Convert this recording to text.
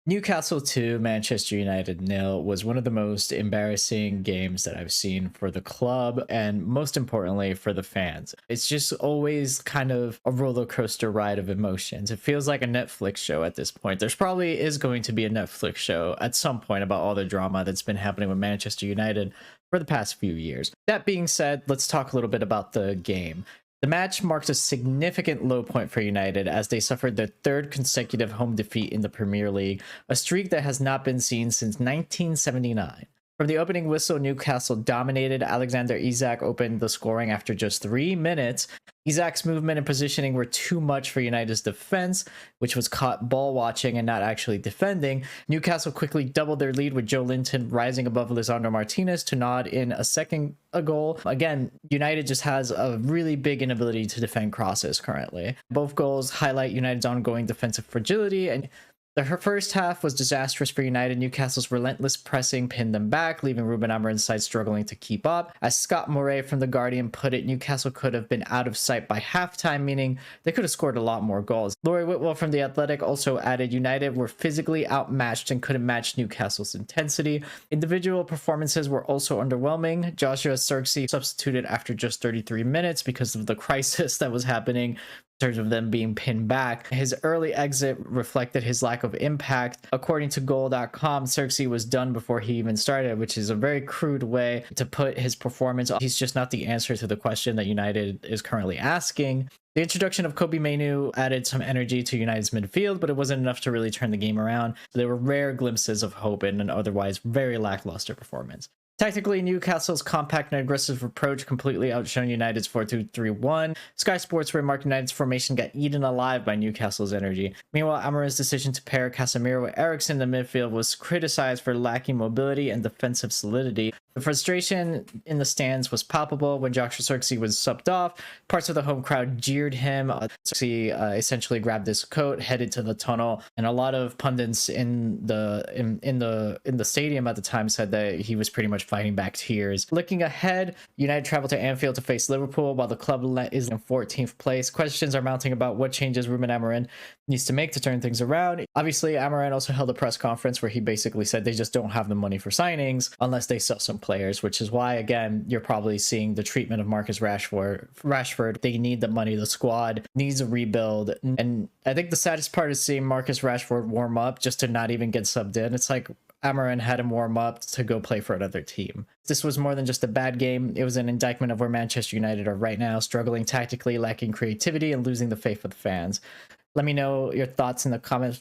Newcastle 2, Manchester United nil was one of the most embarrassing games that I've seen for the club and most importantly for the fans. It's just always kind of a roller coaster ride of emotions. It feels like a Netflix show at this point. There's probably is going to be a Netflix show at some point about all the drama that's been happening with Manchester United for the past few years. That being said, let's talk a little bit about the game. The match marks a significant low point for United as they suffered their third consecutive home defeat in the Premier League, a streak that has not been seen since 1979. From the opening whistle, Newcastle dominated. Alexander Isak opened the scoring after just 3 minutes. Isak's movement and positioning were too much for United's defense, which was caught ball watching and not actually defending. Newcastle quickly doubled their lead with Joe Linton rising above Lisandro Martinez to nod in a goal. Again, United just has a really big inability to defend crosses currently. Both goals highlight United's ongoing defensive fragility, and the first half was disastrous for United. Newcastle's relentless pressing pinned them back, leaving Ruben Amorim's side struggling to keep up. As Scott Moret from The Guardian put it, Newcastle could have been out of sight by halftime, meaning they could have scored a lot more goals. Laurie Whitwell from The Athletic also added, United were physically outmatched and couldn't match Newcastle's intensity. Individual performances were also underwhelming. Joshua Zirkzee substituted after just 33 minutes because of the crisis that was happening in terms of them being pinned back. His early exit reflected his lack of impact. According to goal.com, Zirkzee was done before he even started, which is a very crude way to put his performance. He's just not the answer to the question that United is currently asking. The introduction of Kobbie Mainoo added some energy to United's midfield, but it wasn't enough to really turn the game around. There were rare glimpses of hope in an otherwise very lackluster performance. Tactically, Newcastle's compact and aggressive approach completely outshone United's 4-2-3-1. Sky Sports remarked United's formation got eaten alive by Newcastle's energy. Meanwhile, Amorim's decision to pair Casemiro with Eriksen in the midfield was criticized for lacking mobility and defensive solidity. The frustration in the stands was palpable when Joshua Zirkzee was subbed off. Parts of the home crowd jeered him. Zirkzee essentially grabbed his coat, headed to the tunnel, and a lot of pundits in the stadium at the time said that he was pretty much fighting back tears. Looking ahead, United travel to Anfield to face Liverpool while the club is in 14th place. Questions are mounting about what changes Ruben Amorim needs to make to turn things around. Obviously, Amorim also held a press conference where he basically said they just don't have the money for signings unless they sell some players, which is why, again, you're probably seeing the treatment of Marcus Rashford. They need the money. The squad needs a rebuild. And I think the saddest part is seeing Marcus Rashford warm up just to not even get subbed in. It's like Amorim had him warm up to go play for another team. This was more than just a bad game. It was an indictment of where Manchester United are right now, struggling tactically, lacking creativity, and losing the faith of the fans. Let me know your thoughts in the comments